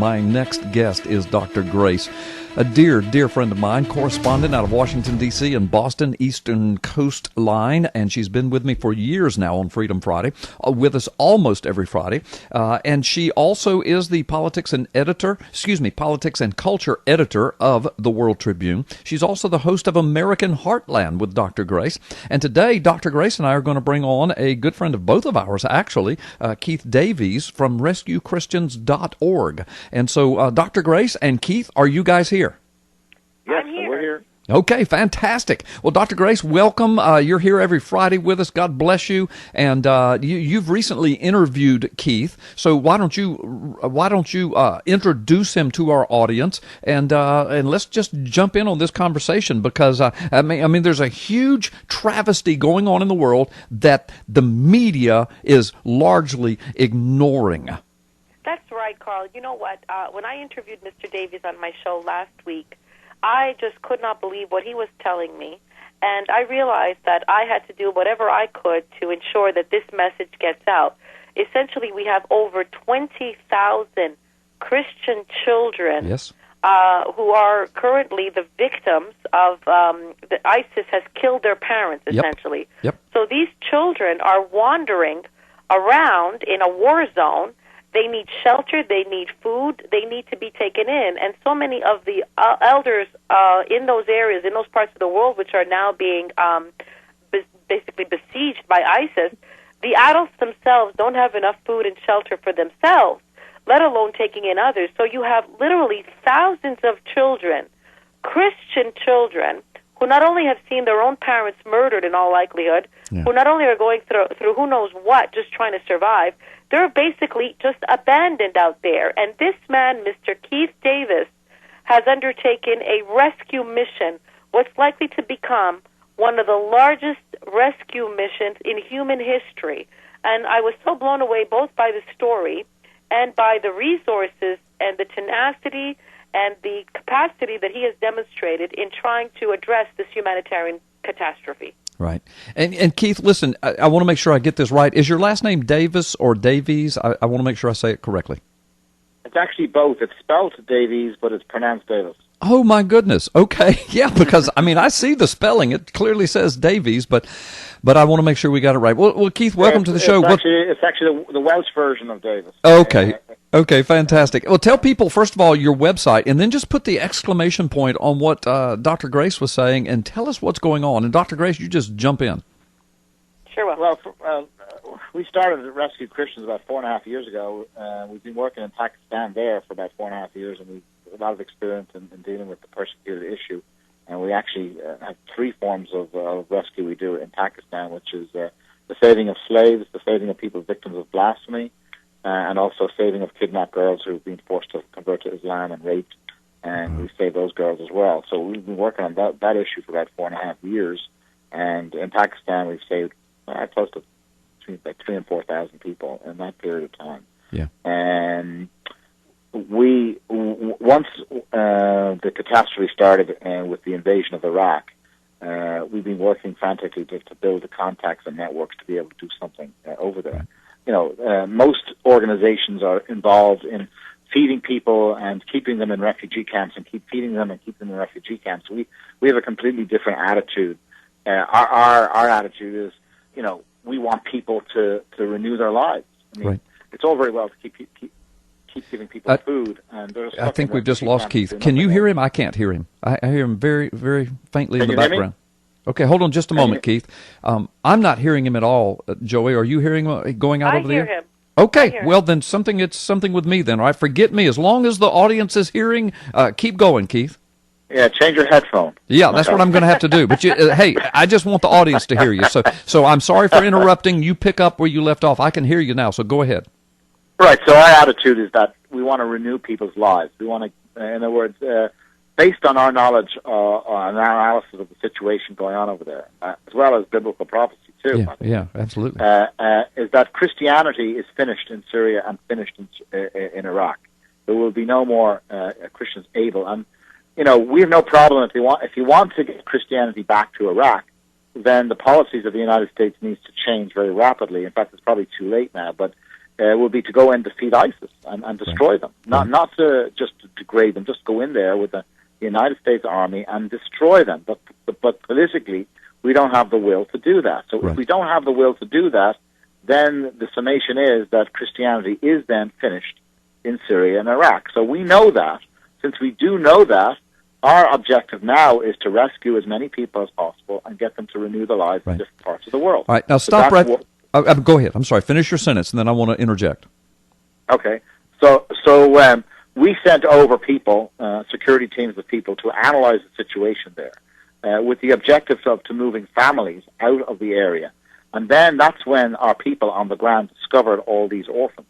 My next guest is Dr. Grace, a dear, dear friend of mine, correspondent out of Washington, D.C. and Boston, Eastern Coast Line, and she's been with me for years now on Freedom Friday, with us almost every Friday, and she also is the politics and culture editor of the World Tribune. She's also the host of American Heartland with Dr. Grace, and today Dr. Grace and I are going to bring on a good friend of both of ours, actually, Keith Davies from RescueChristians.org. And so, Dr. Grace and Keith, are you guys here? Yes, we're here. Okay, fantastic. Well, Dr. Grace, welcome. You're here every Friday with us. God bless you. And you've recently interviewed Keith. So why don't you introduce him to our audience and let's just jump in on this conversation because I mean there's a huge travesty going on in the world that the media is largely ignoring. That's right, Carl. You know what? When I interviewed Mr. Davies on my show last week, I just could not believe what he was telling me, and I realized that I had to do whatever I could to ensure that this message gets out. Essentially, we have over 20,000 Christian children who are currently the victims of the ISIS has killed their parents, essentially. Yep. So these children are wandering around in a war zone. They need shelter, they need food, they need to be taken in. And so many of the elders in those areas, in those parts of the world which are now being basically besieged by ISIS, the adults themselves don't have enough food and shelter for themselves, let alone taking in others. So you have literally thousands of children, Christian children, who not only have seen their own parents murdered in all likelihood, who not only are going through who knows what, just trying to survive, they're basically just abandoned out there. And this man, Mr. Keith Davies, has undertaken a rescue mission, what's likely to become one of the largest rescue missions in human history. And I was so blown away both by the story and by the resources and the tenacity and the capacity that he has demonstrated in trying to address this humanitarian catastrophe. Right. And Keith, listen, I want to make sure I get this right. Is your last name Davis or Davies? I want to make sure I say it correctly. It's actually both. It's spelled Davies, but it's pronounced Davis. Oh, my goodness. Okay. Yeah, because, I mean, I see the spelling. It clearly says Davies, but I want to make sure we got it right. Well Keith, welcome to the show. It's actually the Welsh version of Davis. Okay. Okay, fantastic. Well, tell people, first of all, your website, and then just put the exclamation point on what Dr. Grace was saying, and tell us what's going on. And Dr. Grace, you just jump in. Sure will. Well, we started at Rescue Christians about 4.5 years ago. We've been working in Pakistan there for about 4.5 years, and we've a lot of experience in dealing with the persecuted issue. And we actually have three forms of rescue we do in Pakistan, which is the saving of slaves, the saving of people victims of blasphemy, and also saving of kidnapped girls who have been forced to convert to Islam and raped, and we save those girls as well. So we've been working on that issue for about 4.5 years, and in Pakistan we've saved close to between 3,000 and 4,000 people in that period of time. Yeah. And once the catastrophe started with the invasion of Iraq, we've been working frantically to build the contacts and networks to be able to do something over there. You know, most organizations are involved in feeding people and keeping them in refugee camps and keep feeding them and keep them in refugee camps. We have a completely different attitude. Our attitude is, you know, we want people to renew their lives. I mean, it's all very well to keep giving people food. And I think we've just lost Keith. Can you hear him? I can't hear him. I hear him very, very faintly in the background. Okay, hold on just a moment, Keith. I'm not hearing him at all, Joey. Are you hearing him going out over there? I hear him. Okay, well then it's something with me then. All right, forget me. As long as the audience is hearing, keep going, Keith. Yeah, change your headphone. Yeah, that's what I'm going to have to do. But hey, I just want the audience to hear you. So I'm sorry for interrupting. You pick up where you left off. I can hear you now, so go ahead. Right. So our attitude is that we want to renew people's lives. We want to, in other words, based on our knowledge and our analysis of the situation going on over there, as well as biblical prophecy too. Yeah, absolutely. Is that Christianity is finished in Syria and finished in Iraq. There will be no more Christians able. And you know, we have no problem if you want to get Christianity back to Iraq, then the policies of the United States needs to change very rapidly. In fact, it's probably too late now. But would be to go and defeat ISIS and destroy them, not to just to degrade them, just go in there with the United States Army and destroy them. But politically, we don't have the will to do that. So if we don't have the will to do that, then the summation is that Christianity is then finished in Syria and Iraq. So we know that. Since we do know that, our objective now is to rescue as many people as possible and get them to renew their lives in different parts of the world. All right, now stop go ahead. I'm sorry. Finish your sentence, and then I want to interject. Okay. So we sent over people, security teams of people, to analyze the situation there with the objectives of to moving families out of the area. And then that's when our people on the ground discovered all these orphans.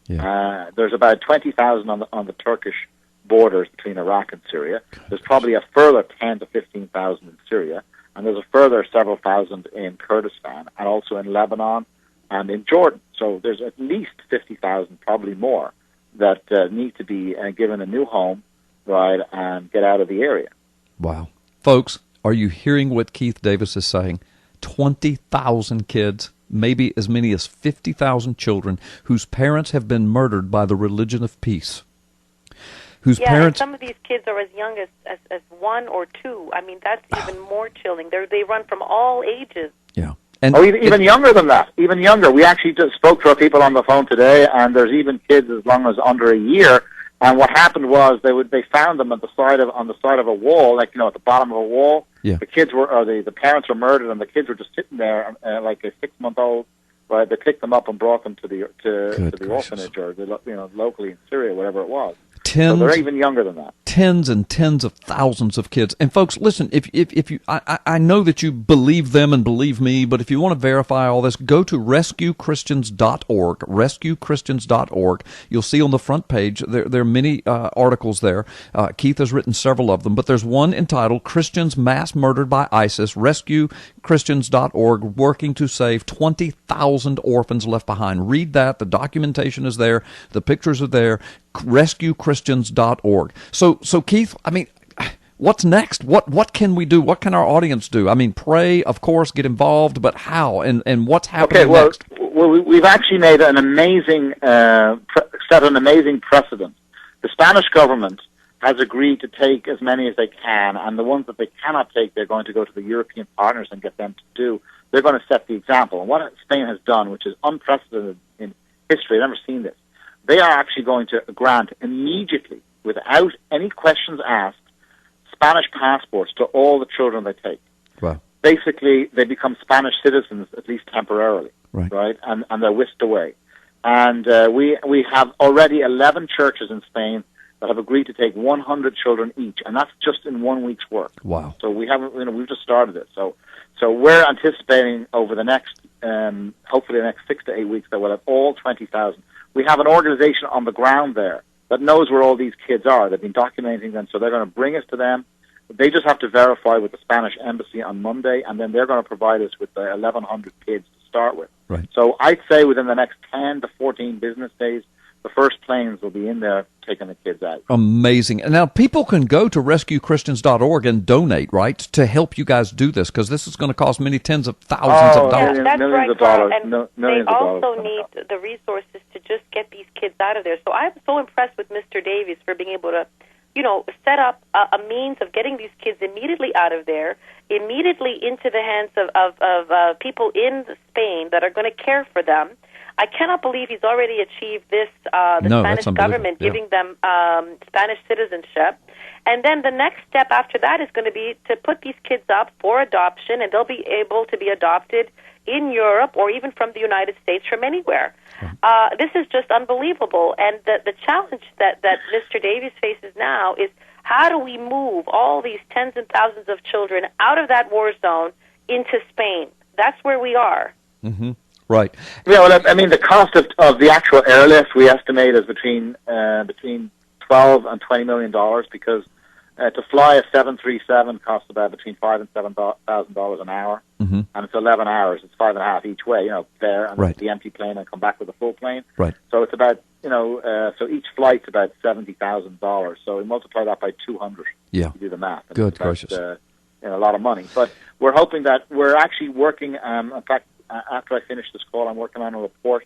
Yeah. There's about 20,000 on the Turkish borders between Iraq and Syria. There's probably a further 10 to 15,000 in Syria, and there's a further several thousand in Kurdistan, and also in Lebanon and in Jordan. So there's at least 50,000, probably more, that need to be given a new home, right, and get out of the area. Wow. Folks, are you hearing what Keith Davis is saying? 20,000 kids, maybe as many as 50,000 children whose parents have been murdered by the religion of peace. And some of these kids are as young as 1 or 2. I mean, that's even more chilling. They run from all ages. Yeah. And even younger than that, even younger. We actually just spoke to our people on the phone today, and there's even kids as long as under a year. And what happened was they found them on the side of a wall, like at the bottom of a wall. Yeah. The kids the parents were murdered, and the kids were just sitting there like a 6-month-old. Right, they picked them up and brought them to the orphanage or locally in Syria, whatever it was. So they're even younger than that. Tens and tens of thousands of kids. And folks, listen, if you, I know that you believe them and believe me, but if you want to verify all this, go to rescuechristians.org, rescuechristians.org. You'll see on the front page, there are many articles there. Keith has written several of them, but there's one entitled Christians Mass Murdered by ISIS, rescuechristians.org, working to save 20,000 orphans left behind. Read that. The documentation is there. The pictures are there. rescuechristians.org. So Keith, I mean, what's next? What can we do? What can our audience do? I mean, pray, of course, get involved, but how and what's happening next? Well, we've actually made an amazing set an amazing precedent. The Spanish government has agreed to take as many as they can, and the ones that they cannot take, they're going to go to the European partners and get them to do. They're going to set the example. And what Spain has done, which is unprecedented in history, I've never seen this, they are actually going to grant immediately, without any questions asked, Spanish passports to all the children they take. Wow. Basically, they become Spanish citizens, at least temporarily, right? And they're whisked away. And we have already 11 churches in Spain that have agreed to take 100 children each, and that's just in 1 week's work. Wow. So we haven't, we've just started it. So we're anticipating over the next, hopefully the next 6 to 8 weeks, that we'll have all 20,000. We have an organization on the ground there that knows where all these kids are. They've been documenting them, so they're going to bring us to them. They just have to verify with the Spanish embassy on Monday, and then they're going to provide us with the 1,100 kids to start with. Right. So I'd say within the next 10 to 14 business days, the first planes will be in there taking the kids out. Amazing. And now people can go to rescuechristians.org and donate, right, to help you guys do this, because this is going to cost many tens of thousands of dollars. Yeah, that's millions right, of dollars. And millions they of also dollars need the resources to just get these kids out of there. So I'm so impressed with Mr. Davies for being able to, set up a means of getting these kids immediately out of there, immediately into the hands of people in Spain that are going to care for them. I cannot believe he's already achieved this, the Spanish government giving them Spanish citizenship. And then the next step after that is going to be to put these kids up for adoption, and they'll be able to be adopted in Europe or even from the United States, from anywhere. This is just unbelievable. And the challenge that Mr. Davies faces now is, how do we move all these tens and thousands of children out of that war zone into Spain? That's where we are. Mm-hmm. Right. Yeah, well, I mean, the cost of the actual airlift we estimate is between $12 and $20 million, because to fly a 737 costs about between $5,000 and $7,000 an hour, and it's 11 hours. It's 5.5 each way, there, and the empty plane, and come back with a full plane. Right. So it's about so each flight's about $70,000. So we multiply that by 200. Yeah. To do the math. Good about, gracious. A lot of money. But we're hoping that we're actually working. In fact, after I finish this call, I'm working on a report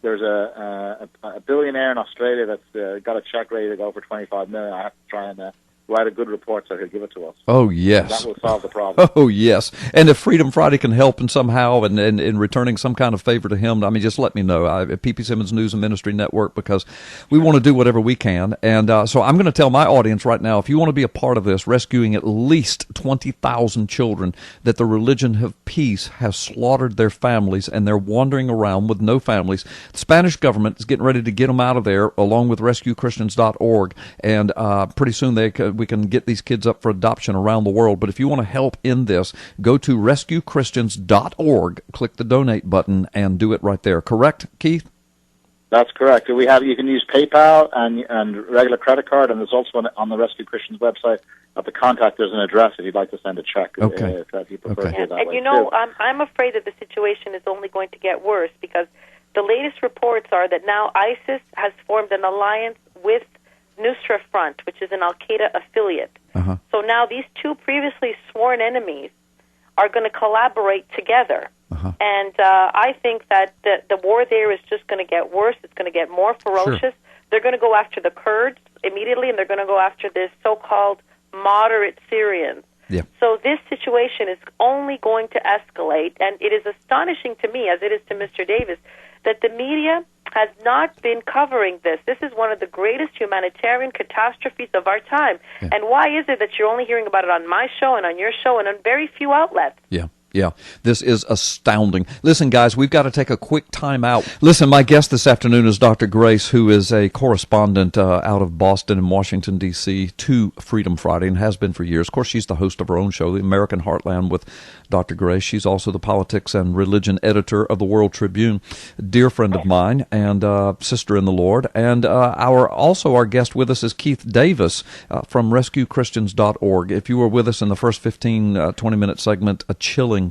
there's a billionaire in Australia that's got a check ready to go for $25 million. I have to try and write a good report so he'll give it to us. Oh, yes. That will solve the problem. Oh, yes. And if Freedom Friday can help in somehow and in returning some kind of favor to him, I mean, just let me know at PP Simmons News and Ministry Network, because we want to do whatever we can. And so I'm going to tell my audience right now, if you want to be a part of this, rescuing at least 20,000 children that the religion of peace has slaughtered their families and they're wandering around with no families. The Spanish government is getting ready to get them out of there along with RescueChristians.org. And pretty soon we can get these kids up for adoption around the world. But if you want to help in this, go to RescueChristians.org, click the donate button, and do it right there. Correct, Keith? That's correct. You can use PayPal and regular credit card, and there's also on the Rescue Christians website at the contact there's an address if you'd like to send a check. Okay. If you prefer to do that and way you know, too. I'm afraid that the situation is only going to get worse, because the latest reports are that now ISIS has formed an alliance with Nusra Front, which is an Al-Qaeda affiliate. Uh-huh. So now these two previously sworn enemies are going to collaborate together. Uh-huh. And I think that the war there is just going to get worse. It's going to get more ferocious. Sure. They're going to go after the Kurds immediately, and they're going to go after this so-called moderate Syrians. Yeah. So this situation is only going to escalate, and it is astonishing to me, as it is to Mr. Davis, that the media has not been covering this. This is one of the greatest humanitarian catastrophes of our time. Yeah. And why is it that you're only hearing about it on my show and on your show and on very few outlets? Yeah. Yeah, this is astounding. Listen, guys, we've got to take a quick time out. Listen, my guest this afternoon is Dr. Grace, who is a correspondent out of Boston and Washington, D.C. to Freedom Friday and has been for years. Of course, she's the host of her own show, The American Heartland with Dr. Grace. She's also the politics and religion editor of the World Tribune, a dear friend of mine and sister in the Lord. And our guest with us is Keith Davis from RescueChristians.org. If you were with us in the first 15, 20-minute segment, a chilling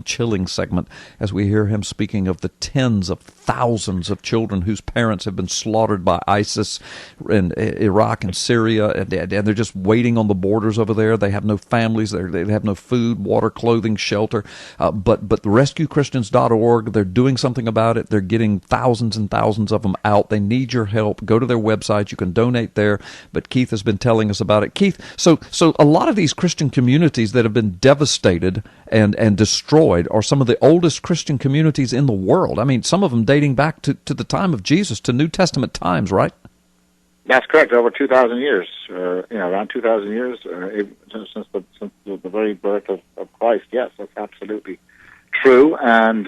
segment as we hear him speaking of the tens of thousands of children whose parents have been slaughtered by ISIS in Iraq and Syria, and they're just waiting on the borders over there. They have no families. They have no food, water, clothing, shelter. But RescueChristians.org, they're doing something about it. They're getting thousands and thousands of them out. They need your help. Go to their website. You can donate there. But Keith has been telling us about it. Keith, so a lot of these Christian communities that have been devastated and destroyed are some of the oldest Christian communities in the world. I mean, some of them dating back to the time of Jesus, to New Testament times, right? That's correct. Over 2,000 years, around 2,000 years since the very birth of Christ. Yes, that's absolutely true. And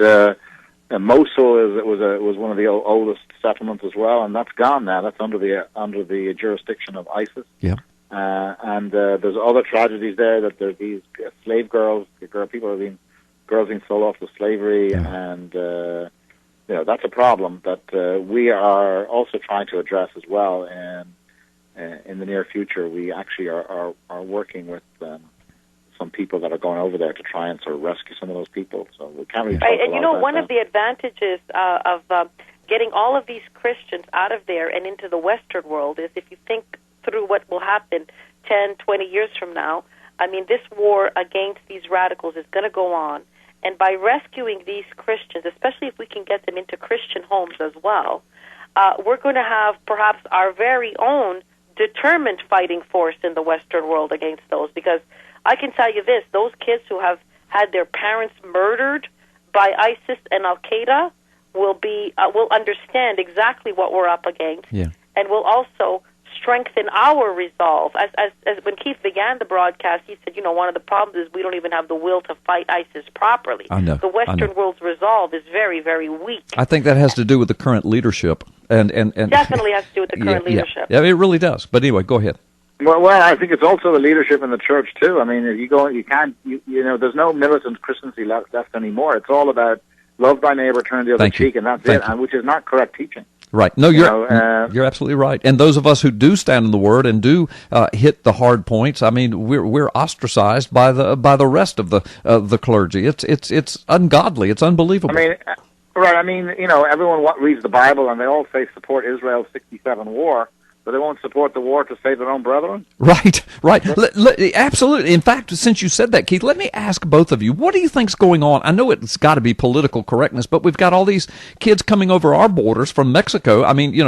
Mosul was one of the oldest settlements as well, and that's gone now. That's under the jurisdiction of ISIS. Yeah. And there's other tragedies there. That there's these slave girls, girls being sold off to slavery, yeah. and that's a problem that we are also trying to address as well. And in the near future, we actually are working with some people that are going over there to try and sort of rescue some of those people. So we can't really. Right, and one of the advantages of getting all of these Christians out of there and into the Western world is, if you think through what will happen 10, 20 years from now, I mean, this war against these radicals is going to go on. And by rescuing these Christians, especially if we can get them into Christian homes as well, we're going to have perhaps our very own determined fighting force in the Western world against those. Because I can tell you this, those kids who have had their parents murdered by ISIS and Al-Qaeda will understand exactly what we're up against, yeah. and will also strengthen our resolve. As when Keith began the broadcast, he said, one of the problems is we don't even have the will to fight ISIS properly. I know. The Western world's resolve is very, very weak. I think that has to do with the current leadership, and definitely has to do with the current leadership. Yeah, it really does. But anyway, go ahead. Well, I think it's also the leadership in the church too. I mean, if you go, you can't, there's no militant Christianity left anymore. It's all about love thy neighbor, turn the other cheek, and that's it. And which is not correct teaching. Right. No, you're absolutely right. And those of us who do stand in the Word and do hit the hard points, I mean, we're ostracized by the rest of the clergy. It's ungodly. It's unbelievable. I mean, right. I mean, everyone reads the Bible and they all say support Israel's '67 war, but they won't support the war to save their own brethren? Right. Absolutely. In fact, since you said that, Keith, let me ask both of you, what do you think's going on? I know it's got to be political correctness, but we've got all these kids coming over our borders from Mexico. I mean,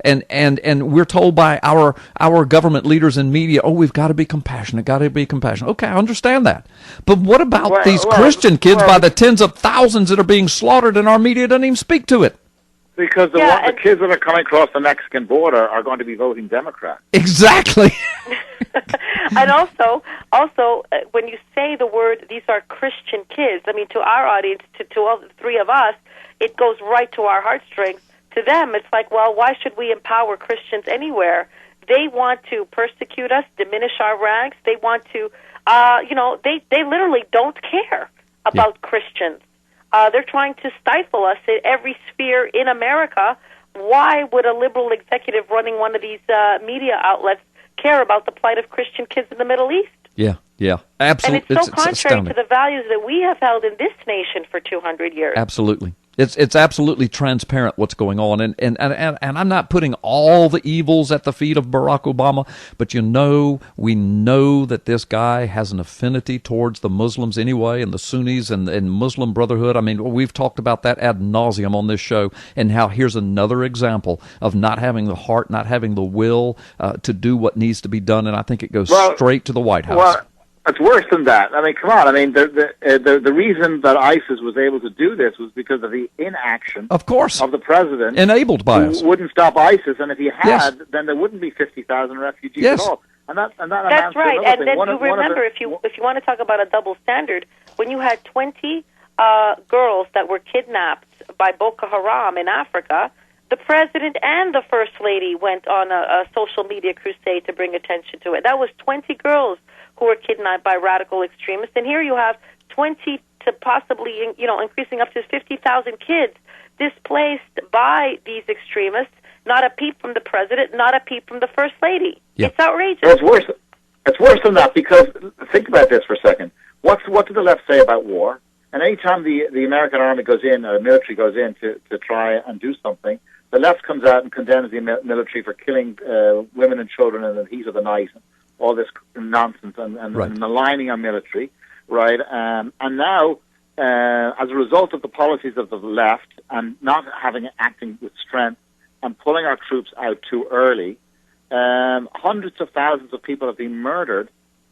and we're told by our government leaders and media, oh, we've got to be compassionate, Okay, I understand that. But what about these Christian kids by the tens of thousands that are being slaughtered and our media doesn't even speak to it? Because the kids that are coming across the Mexican border are going to be voting Democrat. Exactly. And also, when you say the word, these are Christian kids, I mean, to our audience, to all the three of us, it goes right to our heartstrings. To them, it's like, well, why should we empower Christians anywhere? They want to persecute us, diminish our ranks. They want to, they literally don't care about Christians. They're trying to stifle us in every sphere in America. Why would a liberal executive running one of these media outlets care about the plight of Christian kids in the Middle East? Yeah, absolutely. And it's so contrary to the values that we have held in this nation for 200 years. Absolutely. It's absolutely transparent what's going on, and I'm not putting all the evils at the feet of Barack Obama, but we know that this guy has an affinity towards the Muslims anyway, and the Sunnis and Muslim Brotherhood. I mean, we've talked about that ad nauseum on this show, and how here's another example of not having the heart, not having the will to do what needs to be done, and I think it goes straight to the White House. Well, it's worse than that. I mean, come on. I mean, the reason that ISIS was able to do this was because of the inaction, of course, of the president, enabled by us, who wouldn't stop ISIS. And if he had, then there wouldn't be 50,000 refugees at all. And that's right. And then you remember, if you want to talk about a double standard, when you had 20 girls that were kidnapped by Boko Haram in Africa, the president and the first lady went on a social media crusade to bring attention to it. That was 20 girls who were kidnapped by radical extremists, and here you have 20 to possibly, increasing up to 50,000 kids displaced by these extremists. Not a peep from the president, not a peep from the first lady. Yeah. It's outrageous. Well, it's worse than that, because think about this for a second. What did the left say about war? And any time the American army goes in, or the military goes in to try and do something, the left comes out and condemns the military for killing women and children in the heat of the night. All this nonsense and maligning our military, right? And now, as a result of the policies of the left and not acting with strength and pulling our troops out too early, hundreds of thousands of people have been murdered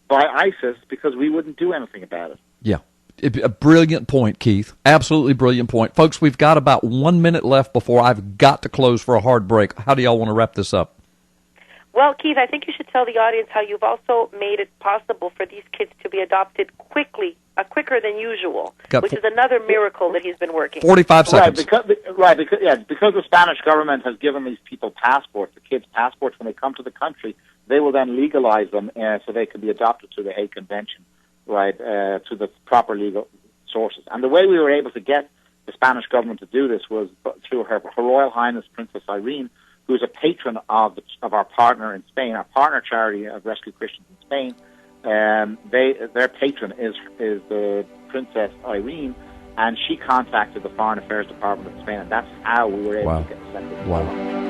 by ISIS because we wouldn't do anything about it. Yeah. A brilliant point, Keith. Absolutely brilliant point. Folks, we've got about 1 minute left before I've got to close for a hard break. How do y'all want to wrap this up? Well, Keith, I think you should tell the audience how you've also made it possible for these kids to be adopted quicker than usual, which is another miracle that he's been working. 45 seconds. Because the Spanish government has given these people passports, the kids passports, when they come to the country, they will then legalize them so they can be adopted to the Hague Convention, right, to the proper legal sources. And the way we were able to get the Spanish government to do this was through Her Royal Highness Princess Irene, who is a patron of our partner in Spain, our partner charity of Rescue Christians in Spain. Their patron is the Princess Irene, and she contacted the Foreign Affairs Department of Spain, and that's how we were able to get sent this. Wow.